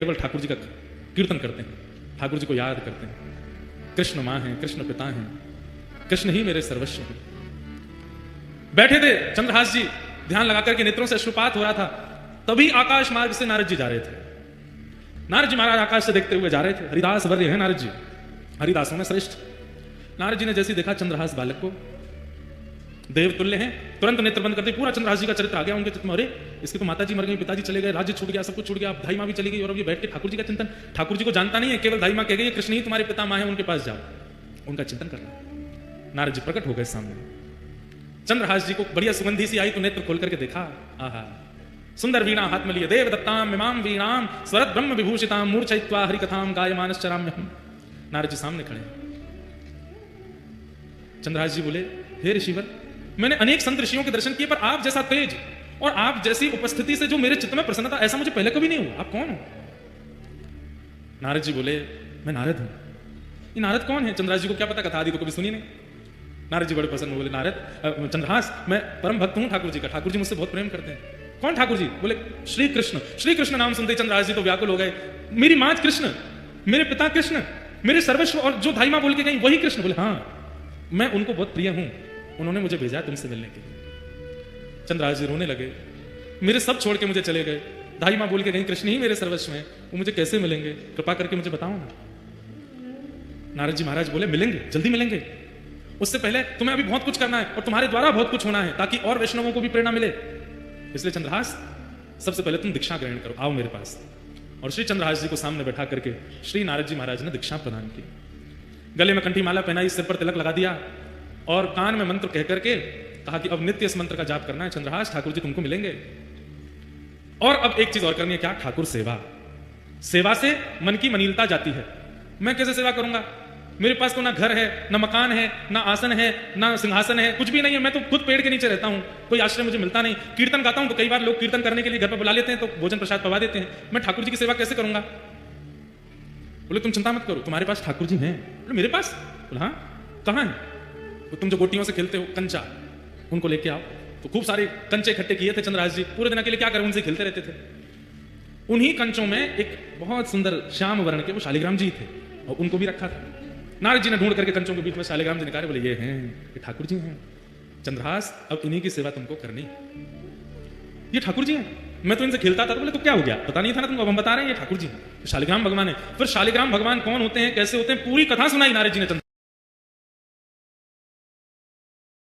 केवल ठाकुर जी का कीर्तन करते हैं, ठाकुर जी को याद करते हैं। कृष्ण माँ हैं, कृष्ण पिता हैं, कृष्ण ही मेरे सर्वस्व हैं। बैठे थे चंद्रहास जी, ध्यान लगाकर के नेत्रों से अश्रुपात हो रहा था। तभी आकाश मार्ग से नारद जी जा रहे थे। नारद जी महाराज आकाश से देखते हुए जा रहे थे। हरिदास वर्य है नारद जी, हरिदासों में श्रेष्ठ। नारद जी ने जैसे देखा चंद्रहास बालक को, देव तुल्य हैं, तुरंत नेत्र बंद करते पूरा चंद्रहास जी का चरित्र आ गया उनके चित्त में। अरे इसके तो माताजी मर गई, पिताजी चले गए, राज्य छूट गया, सब कुछ छूट गया, अब दाई माँ भी चली गई और अब ये बैठ के ठाकुर जी का चिंतन। ठाकुर जी को जानता नहीं है, केवल दाई माँ कह गई कृष्ण ही तुम्हारे पिता माँ है, उनके पास जाओ, उनका चिंतन करना। नारद जी प्रकट हो गए सामने। चंद्रहास जी को बढ़िया सुगंधी सी आई तो नेत्र खोल करके देखा, आहा सुंदर वीणा हाथ में लिए, देव दत्ताम इमाम वीणाम स्वरत ब्रह्म विभूषिताम मूर्छयित्वा हरि कथाम गायमानश्चराम्यहम्। नारद जी सामने खड़े। चंद्रहास जी बोले, हे ऋषिवर, मैंने अनेक संत ऋषियों के दर्शन किए, पर आप जैसा तेज और आप जैसी उपस्थिति से जो मेरे चित्त में प्रसन्नता, ऐसा मुझे पहले कभी नहीं हुआ। आप कौन हो? नारद जी बोले, मैं नारद हूं। ये नारद कौन है? चंद्रहास जी को क्या पता, कथा आदि तो कभी सुनी नहीं। नारद जी बड़े प्रसन्न बोले, नारद चंद्रहास, मैं परम भक्त हूं ठाकुर जी का, ठाकुर जी मुझसे बहुत प्रेम करते हैं। कौन ठाकुर जी? बोले श्री कृष्ण। श्री कृष्ण नाम सुनते चंद्रहास जी तो व्याकुल हो गए। मेरी माँ कृष्ण, मेरे पिता कृष्ण, मेरे सर्वस्व, और जो धाई माँ बोल के गई वही कृष्ण। बोले हाँ, मैं उनको बहुत प्रिय हूं, उन्होंने मुझे भेजा तुमसे मिलने के लिए। चंद्रहास जी रोने लगे, मेरे सब छोड़ के मुझे चले गए, धाई माँ बोल के गई कृष्ण ही मेरे सर्वस्व हैं, वो मुझे कैसे मिलेंगे? कृपा करके मुझे बताओ ना। नारद जी महाराज बोले, मिलेंगे, जल्दी मिलेंगे। उससे पहले तुम्हें अभी बहुत कुछ करना है और तुम्हारे द्वारा बहुत कुछ होना है, ताकि और वैष्णवों को भी प्रेरणा मिले। इसलिए चंद्रहास, सबसे पहले तुम दीक्षा ग्रहण करो, आओ मेरे पास। और श्री चंद्रहास जी को सामने बैठा करके श्री नारद जी महाराज ने दीक्षा प्रदान की। गले में कंठी माला पहनाई, सिर पर तिलक लगा दिया और कान में मंत्र कह करके कहा कि अब नित्य इस मंत्र का जाप करना है। चंद्रहास, ठाकुर जी तुमको मिलेंगे। और अब एक चीज और करनी है, क्या? ठाकुर सेवा। सेवा से मन की मनीलता जाती है। मैं कैसे सेवा करूंगा? मेरे पास तो ना घर है, ना मकान है, ना आसन है, ना सिंहासन है, कुछ भी नहीं है। मैं तो खुद पेड़ के नीचे रहता हूं, कोई आश्रय मुझे मिलता नहीं। कीर्तन गाता हूं तो कई बार लोग कीर्तन करने के लिए घर पर बुला लेते हैं, तो भोजन प्रसाद पवा देते हैं। मैं ठाकुर जी की सेवा कैसे करूंगा? बोले तुम चिंता मत करो, तुम्हारे पास ठाकुर जी हैं। बोले मेरे पास? बोले हाँ, कहाँ है? तो तुम जो गोटियों से खेलते हो कंचा, उनको लेके आओ। तो खूब सारे कंचे इकट्ठे किए थे चंद्रहास जी, पूरे दिन अकेले क्या करें, उनसे खेलते रहते थे। उन्हीं कंचों में एक बहुत सुंदर श्याम वर्ण के वो शालिग्राम जी थे और उनको भी रखा था। नारद जी ने ढूंढ करके कंचों के बीच में शालिग्राम जी निकाले, बोले ये हैं, ये ठाकुर जी हैं। चंद्रहास, अब इन्हीं की सेवा तुमको करनी, ये ठाकुर जी हैं। मैं तो इनसे खेलता था। तो बोले तो क्या हो गया, पता नहीं था ना तुमको, अब हम बता रहे हैं ये ठाकुर जी हैं, शालिग्राम भगवान है। फिर शालिग्राम भगवान कौन होते हैं, कैसे होते हैं, पूरी कथा सुनाई नारद जी ने चंद्रहास